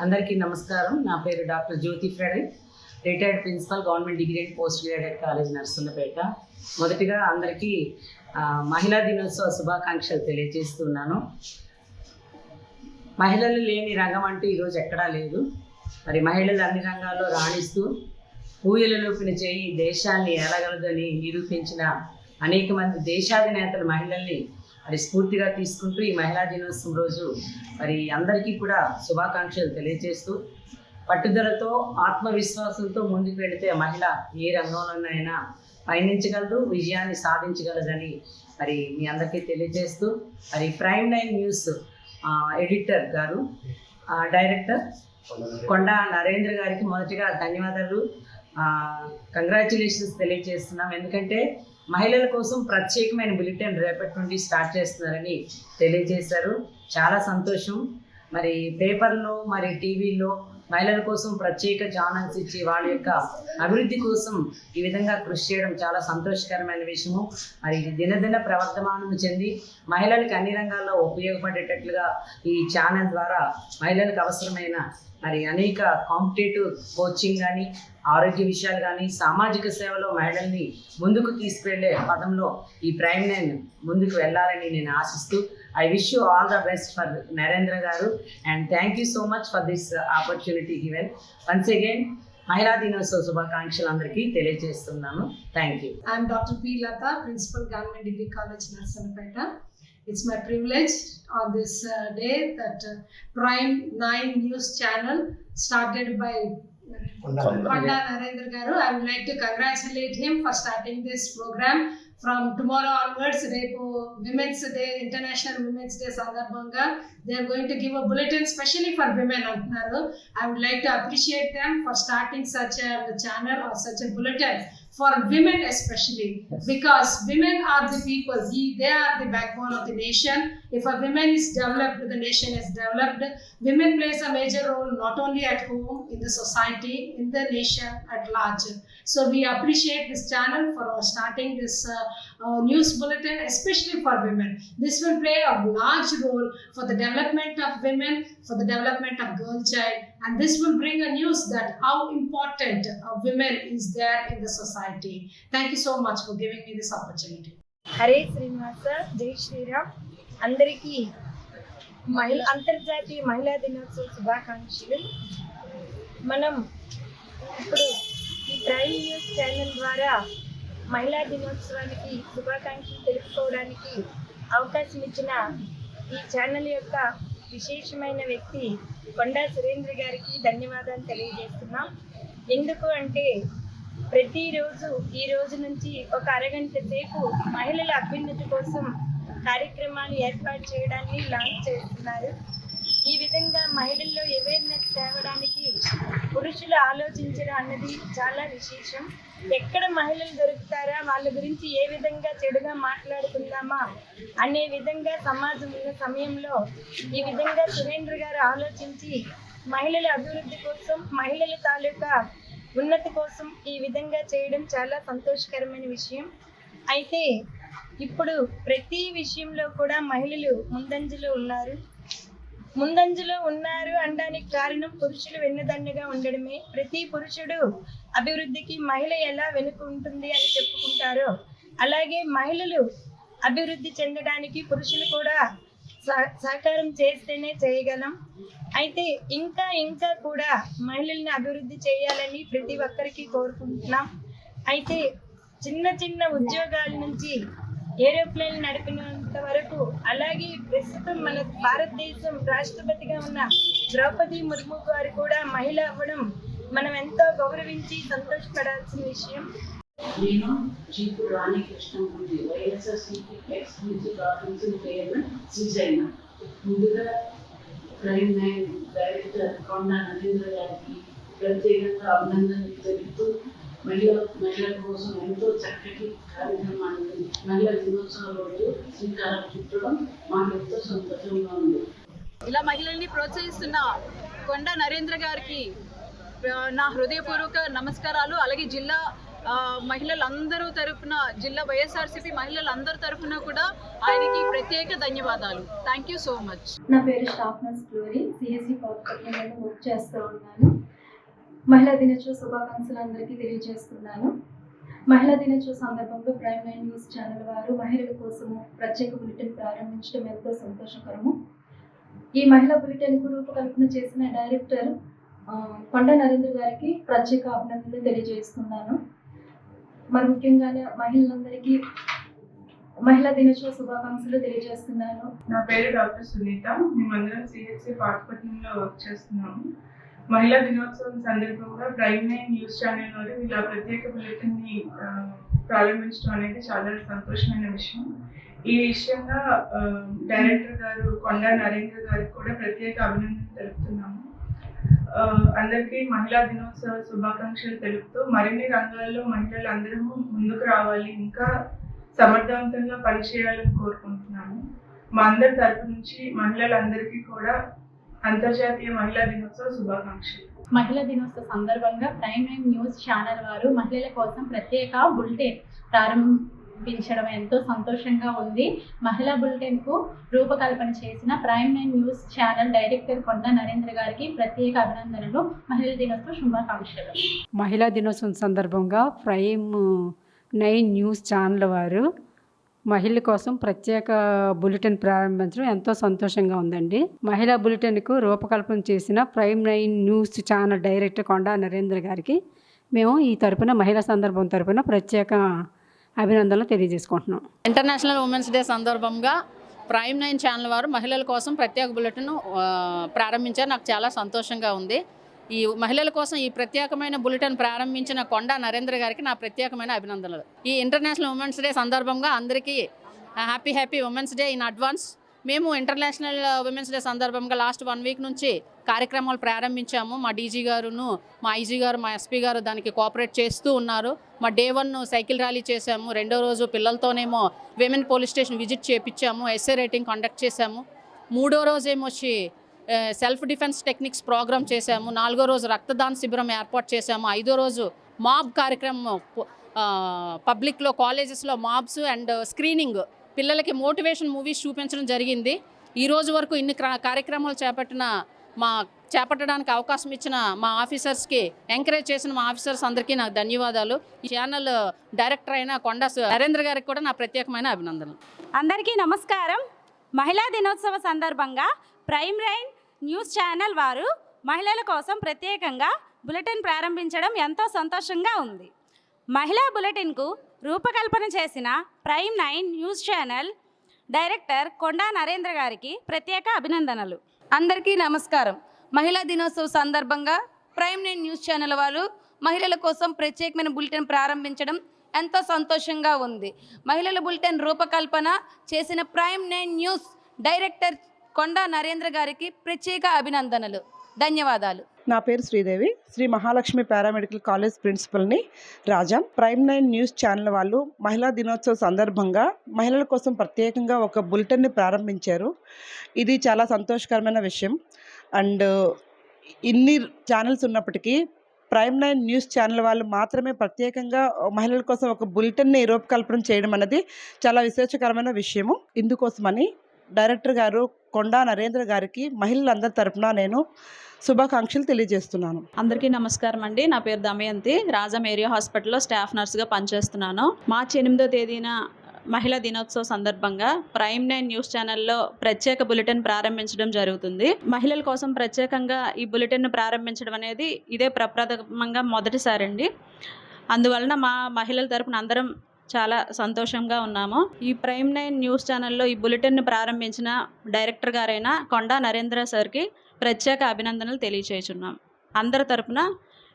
అందరికీ నమస్కారం. నా పేరు doctor Jyothi Frederick, retired principal, government degree and post graduate college Narsulapeta. మొదటిగా అందరికీ మహిళా దినోత్సవ శుభాకాంక్షలు తెలియజేస్తున్నాను. మహిళలు లేని రంగం అంటూ ఈరోజు ఎక్కడా లేదు. మరి మహిళలు అన్ని రంగాల్లో రాణిస్తూ ఊయలలోపిన చేయి దేశాన్ని ఏలగలదని నిరూపించిన అనేక మంది దేశాధినేతలు మహిళల్ని మరి స్ఫూర్తిగా తీసుకుంటూ ఈ మహిళా దినోత్సవం రోజు మరి అందరికీ కూడా శుభాకాంక్షలు తెలియజేస్తూ, పట్టుదలతో ఆత్మవిశ్వాసంతో ముందుకు వెళితే మహిళ ఏ రంగంలోనైనా పయనించగలదు, విజయాన్ని సాధించగలదని మరి మీ అందరికీ తెలియజేస్తూ, మరి ప్రైమ్ 9 న్యూస్ ఎడిటర్ గారు, డైరెక్టర్ కొండా నరేంద్ర గారికి మొదటిగా ధన్యవాదాలు, కంగ్రాచ్యులేషన్స్ తెలియజేస్తున్నాం. ఎందుకంటే మహిళల కోసం ప్రత్యేకమైన బులెటిన్ రేపటి నుండి స్టార్ట్ చేస్తున్నారని తెలియజేశారు. చాలా సంతోషం. మరి పేపర్లో మరి టీవీలో మహిళల కోసం ప్రత్యేక ఛానల్స్ ఇచ్చి వాళ్ళ యొక్క అభివృద్ధి కోసం ఈ విధంగా కృషి చేయడం చాలా సంతోషకరమైన విషయము. మరి ఇది దినదిన ప్రవర్ధమానం చెంది మహిళలకు అన్ని రంగాల్లో ఉపయోగపడేటట్లుగా ఈ ఛానల్ ద్వారా మహిళలకు అవసరమైన మరి అనేక కాంపిటేటివ్ కోచింగ్ కానీ, ఆరోగ్య విషయాలు కానీ, సామాజిక సేవలో మహిళల్ని ముందుకు తీసుకెళ్లే పదంలో ఈ ప్రైమ్ 9 ముందుకు వెళ్ళాలని నేను ఆశిస్తూ, I wish you all the best for Narendra garu and thank you so much for this opportunity given. Once again మహిళా దినోత్సవ శుభాకాంక్షలు అందరికీ తెలియజేస్తున్నాను. Thank you. I'm doctor P Latha, principal, government degree college Narsampet. It's my privilege on this day that Prime 9 News channel started by Konda Narendra Garu. I would like to congratulate him for starting this program. From tomorrow onwards, Women's Day, International Women's Day Sandarbhanga, they are going to give a bulletin specially for women. I would like to appreciate them for starting such a channel or such a bulletin for women especially, because women are the people, they are the backbone of the nation. If a woman is developed, the nation is developed. Women plays a major role not only at home, in the society, in the nation at large. So we appreciate this channel for starting this news bulletin, especially for women. This will play a large role for the development of women, for the development of girl child, and this will bring a news that how important women is there in the society. Thank you so much for giving me this opportunity. Hare Srinivasa, జై శ్రీరామ్. అందరికీ అంతర్జాతీయ మహిళా దినోత్సవ శుభాకాంక్షలు. మనం ఇప్పుడు ఈ prime news channel ద్వారా మహిళా దినోత్సవానికి శుభాకాంక్షలు తెలుపుకోవడానికి అవకాశం ఇచ్చిన ఈ ఛానల్ యొక్క విశేషమైన వ్యక్తి కొండా సురేంద్ర గారికి ధన్యవాదాలు తెలియజేస్తున్నాం. ఎందుకు అంటే ప్రతిరోజు ఈ రోజు నుంచి ఒక అరగంట సేపు మహిళల అభ్యున్నతి కోసం కార్యక్రమాలు ఏర్పాటు చేయడాన్ని లాంచ్ చేస్తున్నారు. ఈ విధంగా మహిళల్లో అవేర్నెస్ తేవడానికి పురుషులు ఆలోచించడం అన్నది చాలా విశేషం. ఎక్కడ మహిళలు దొరుకుతారా, వాళ్ళ గురించి ఏ విధంగా చెడుగా మాట్లాడుకుందామా అనే విధంగా సమాజం ఉన్న సమయంలో ఈ విధంగా సురేంద్ర గారు ఆలోచించి మహిళల అభివృద్ధి కోసం, మహిళల తాలూకా ఉన్నతి కోసం ఈ విధంగా చేయడం చాలా సంతోషకరమైన విషయం. అయితే ఇప్పుడు ప్రతి విషయంలో కూడా మహిళలు ముందంజలో ఉన్నారు అనడానికి కారణం పురుషులు వెన్నుదన్నుగా ఉండడమే. ప్రతి పురుషుడు అభివృద్ధికి మహిళ ఎలా వెనుక ఉంటుంది అని చెప్పుకుంటారో, అలాగే మహిళలు అభివృద్ధి చెందడానికి పురుషులు కూడా సహకారం చేస్తేనే చేయగలం. అయితే ఇంకా కూడా మహిళల్ని అభివృద్ధి చేయాలని ప్రతి ఒక్కరికి కోరుకుంటున్నాం. అయితే చిన్న ఉద్యోగాల నుంచి ఏరోప్లేన్ నడిపినంత వరకు, అలాగే ప్రస్తుతం మన భారతదేశం రాష్ట్రపతిగా ఉన్న ద్రౌపది ముర్ము గారు కూడా మహిళ అవ్వడం మనం ఎంతో గౌరవించి సంతోషపడాల్సిన విషయం. నేను చీపు రాణి కృష్ణమూర్తి, వైఎస్ఆర్సీపీ ఎక్స్-కౌన్సిల్ చైర్మన్ శ్రీశైలం. ముందుగా ప్రైమ్ 9 డైరెక్టర్ కొండా నరేంద్ర గారికి ప్రత్యేకంగా అభినందనలు తెలుపుతూ, మహిళల కోసం ఎంతో చక్కటి కార్యక్రమాన్ని మహిళా దినోత్సవం రోజు శ్రీకారం చుట్టడం మాకు ఎంతో సంతోషంగా ఉంది. ఇలా మహిళల్ని ప్రోత్సహిస్తున్న కొండా నరేంద్ర గారికి నా హృదయపూర్వక నమస్కారాలు. అలాగే జిల్లా మహిళలందరూ తరఫున, జిల్లా వైఎస్ఆర్సీపీ మహిళలందరి తరఫున కూడా ఆయనకి ప్రత్యేక ధన్యవాదాలు. Thank you so much. నా పేరు స్టాఫ్నర్స్ గ్లోరీ, సిఎస్సి పాత్రలో వర్క్ చేస్తూ ఉన్నాను. మహిళా దినోత్సవ శుభాకాంక్షలు అందరికీ తెలియజేస్తున్నాను. మహిళా దినోత్సవ సందర్భంగా ప్రైమ్ 9 న్యూస్ ఛానల్ వారు మహిళల కోసము ప్రత్యేక బులెటిన్ ప్రారంభించడం ఎంతో సంతోషకరము. ఈ మహిళా బులెటిన్కు రూపకల్పన చేసిన డైరెక్టర్ కొండా నరేంద్ర గారికి ప్రత్యేక అభినందనలు తెలియజేస్తున్నాను. మరి ముఖ్యంగానే మహిళలందరికీ మహిళా దినోత్సవ శుభాకాంక్షలు తెలియజేస్తున్నాను. నా పేరు డాక్టర్ సునీత. మేమందరం సిహెచ్సి పాతపట్నంలో వర్క్ చేస్తున్నాము. మహిళా దినోత్సవం సందర్భంగా ప్రైమ్ 9 న్యూస్ ఛానల్ వారు ఇలా ప్రత్యేక బులెటిన్ని ప్రారంభించడం అనేది చాలా సంతోషమైన విషయం. ఈ విషయంగా డైరెక్టర్ గారు కొండా నరేంద్ర గారికి కూడా ప్రత్యేక అభినందనలు తెలుపుతున్నాము. అందరికీ మహిళా దినోత్సవ శుభాకాంక్షలు తెలుపుతూ మరిన్ని రంగాల్లో మహిళలు అందరూ ముందుకు రావాలి, ఇంకా సమర్థవంతంగా పనిచేయాలని కోరుకుంటున్నాము. మా అందరి తరపు నుంచి మహిళలందరికీ కూడా అంతర్జాతీయ మహిళా దినోత్సవ శుభాకాంక్షలు. మహిళా దినోత్సవ సందర్భంగా ప్రైమ్ 9 న్యూస్ ఛానల్ వారు మహిళల కోసం ప్రత్యేక బులెటిన్ ప్రారంభించడం ఎంతో సంతోషంగా ఉంది. మహిళా బులెటిన్కు రూపకల్పన చేసిన ప్రైమ్ 9 న్యూస్ ఛానల్ డైరెక్టర్ కొండా నరేంద్ర గారికి ప్రత్యేక అభినందనలు. మహిళా దినోత్సవ శుభాకాంక్షలు. మహిళా దినోత్సవం సందర్భంగా ప్రైమ్ 9 న్యూస్ ఛానల్ వారు మహిళల కోసం ప్రత్యేక బులెటిన్ ప్రారంభించడం ఎంతో సంతోషంగా ఉందండి. మహిళా బులెటిన్కు రూపకల్పన చేసిన ప్రైమ్ 9 న్యూస్ ఛానల్ డైరెక్టర్ కొండా నరేంద్ర గారికి మేము ఈ తరపున మహిళా సందర్భం తరపున ప్రత్యేక అభినందనలు తెలియజేసుకుంటున్నాం. ఇంటర్నేషనల్ ఉమెన్స్ డే సందర్భంగా ప్రైమ్ 9 ఛానల్ వారు మహిళల కోసం ప్రత్యేక బులెటిన్ ప్రారంభించారు. నాకు చాలా సంతోషంగా ఉంది. ఈ మహిళల కోసం ఈ ప్రత్యేకమైన బులెటిన్ ప్రారంభించిన కొండా నరేంద్ర గారికి నా ప్రత్యేకమైన అభినందనలు. ఈ ఇంటర్నేషనల్ ఉమెన్స్ డే సందర్భంగా అందరికీ happy women's day in advance. మేము ఇంటర్నేషనల్ ఉమెన్స్ డే సందర్భంగా లాస్ట్ 1 వీక్ నుంచి కార్యక్రమాలు ప్రారంభించాము. మా డీజీ గారును, మా ఐజీ గారు, మా ఎస్పీ గారు దానికి కోఆపరేట్ చేస్తూ ఉన్నారు. మా డే 1 సైకిల్ ర్యాలీ చేశాము. 2వ రోజు పిల్లలతోనేమో విమెన్ పోలీస్ స్టేషన్ విజిట్ చేయించాము, ఎస్ఏ రైటింగ్ కండక్ట్ చేశాము. 3వ రోజు ఏమొచ్చి సెల్ఫ్ డిఫెన్స్ టెక్నిక్స్ ప్రోగ్రామ్ చేశాము. 4వ రోజు రక్తదాన శిబిరం ఏర్పాటు చేశాము. 5వ రోజు మాబ్ కార్యక్రమం, పబ్లిక్లో కాలేజెస్లో మాబ్స్ అండ్ స్క్రీనింగ్, పిల్లలకి మోటివేషన్ మూవీస్ చూపించడం జరిగింది. ఈ రోజు వరకు ఇన్ని కార్యక్రమాలు చేపట్టడానికి అవకాశం ఇచ్చిన మా ఆఫీసర్స్కి, ఎంకరేజ్ చేసిన మా ఆఫీసర్స్ అందరికీ నాకు ధన్యవాదాలు. ఈ ఛానల్ డైరెక్టర్ అయిన కొండా నరేంద్ర గారికి కూడా నా ప్రత్యేకమైన అభినందనలు. అందరికీ నమస్కారం. మహిళా దినోత్సవ సందర్భంగా ప్రైమ్ 9 న్యూస్ ఛానల్ వారు మహిళల కోసం ప్రత్యేకంగా బులెటిన్ ప్రారంభించడం ఎంతో సంతోషంగా ఉంది. మహిళా బులెటిన్కు రూపకల్పన చేసిన ప్రైమ్ 9 న్యూస్ ఛానల్ డైరెక్టర్ కొండా నరేంద్ర గారికి ప్రత్యేక అభినందనలు. అందరికీ నమస్కారం. మహిళా దినోత్సవ సందర్భంగా ప్రైమ్ 9 న్యూస్ ఛానల్ వారు మహిళల కోసం ప్రత్యేకమైన బులెటిన్ ప్రారంభించడం ఎంతో సంతోషంగా ఉంది. మహిళల బులెటిన్ రూపకల్పన చేసిన ప్రైమ్ 9 న్యూస్ డైరెక్టర్ కొండా నరేంద్ర గారికి ప్రత్యేక అభినందనలు. ధన్యవాదాలు. నా పేరు శ్రీదేవి, శ్రీ మహాలక్ష్మి పారామెడికల్ కాలేజ్ ప్రిన్సిపల్ని రాజా. ప్రైమ్ 9 న్యూస్ ఛానల్ వాళ్ళు మహిళా దినోత్సవ సందర్భంగా మహిళల కోసం ప్రత్యేకంగా ఒక బులెటిన్ని ప్రారంభించారు. ఇది చాలా సంతోషకరమైన విషయం. అండ్ ఇన్ని ఛానల్స్ ఉన్నప్పటికీ ప్రైమ్ 9 న్యూస్ ఛానల్ వాళ్ళు మాత్రమే ప్రత్యేకంగా మహిళల కోసం ఒక బులెటిన్ని రూపకల్పన చేయడం అనేది చాలా విశేషకరమైన విషయము. ఇందుకోసమని డైరెక్టర్ గారు కొండా నరేంద్ర గారికి మహిళలందరి తరపున నేను శుభాకాంక్షలు తెలియజేస్తున్నాను. అందరికీ నమస్కారం అండి. నా పేరు దమయంతి, రాజం ఏరియా హాస్పిటల్లో స్టాఫ్ నర్స్గా పనిచేస్తున్నాను. మార్చి 8వ తేదీన మహిళా దినోత్సవ సందర్భంగా ప్రైమ్ 9 న్యూస్ ఛానల్లో ప్రత్యేక బులెటిన్ ప్రారంభించడం జరుగుతుంది. మహిళల కోసం ప్రత్యేకంగా ఈ బులెటిన్ ప్రారంభించడం అనేది ఇదే ప్రప్రథమంగా మొదటిసారి అండి. అందువలన మా మహిళల తరపున అందరం చాలా సంతోషంగా ఉన్నాము. ఈ ప్రైమ్ 9 న్యూస్ ఛానల్లో ఈ బులెటిన్ ప్రారంభించిన డైరెక్టర్ గారైన కొండా నరేంద్ర సార్కి ప్రత్యేక అభినందనలు తెలియచేస్తున్నాం. అందరి తరపున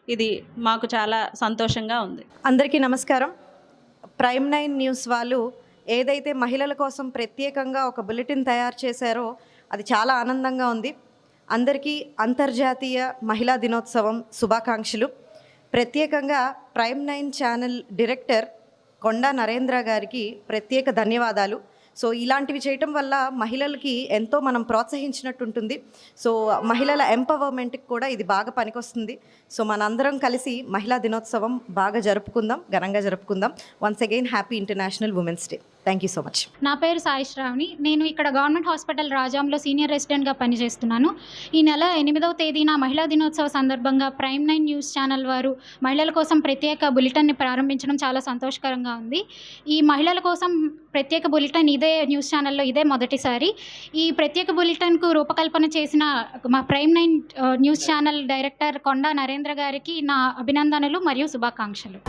ఇది మాకు చాలా సంతోషంగా ఉంది. అందరికీ నమస్కారం. ప్రైమ్ 9 న్యూస్ వాళ్ళు ఏదైతే మహిళల కోసం ప్రత్యేకంగా ఒక బులెటిన్ తయారు చేశారో అది చాలా ఆనందంగా ఉంది. అందరికీ అంతర్జాతీయ మహిళా దినోత్సవం శుభాకాంక్షలు. ప్రత్యేకంగా ప్రైమ్ 9 ఛానల్ డైరెక్టర్ కొండా నరేంద్ర గారికి ప్రత్యేక ధన్యవాదాలు. సో ఇలాంటివి చేయటం వల్ల మహిళలకి ఎంతో మనం ప్రోత్సహించినట్టు ఉంటుంది. సో మహిళల ఎంపవర్మెంట్కి కూడా ఇది బాగా పనికొస్తుంది. సో మనందరం కలిసి మహిళా దినోత్సవం బాగా జరుపుకుందాం, ఘనంగా జరుపుకుందాం. Once again happy international women's day. Thank you so much. నా పేరు సాయి శ్రావణి. నేను ఇక్కడ గవర్నమెంట్ హాస్పిటల్ రాజాంలో సీనియర్ రెసిడెంట్గా పనిచేస్తున్నాను. ఈ నెల 8వ తేదీన మహిళా దినోత్సవ సందర్భంగా ప్రైమ్ 9 న్యూస్ ఛానల్ వారు మహిళల కోసం ప్రత్యేక బులెటిన్ని ప్రారంభించడం చాలా సంతోషకరంగా ఉంది. ఈ మహిళల కోసం ప్రత్యేక బులెటిన్ ఇదే న్యూస్ ఛానల్లో ఇదే మొదటిసారి. ఈ ప్రత్యేక బులెటిన్కు రూపకల్పన చేసిన మా ప్రైమ్ 9 న్యూస్ ఛానల్ డైరెక్టర్ కొండా నరేంద్ర గారికి నా అభినందనలు మరియు శుభాకాంక్షలు.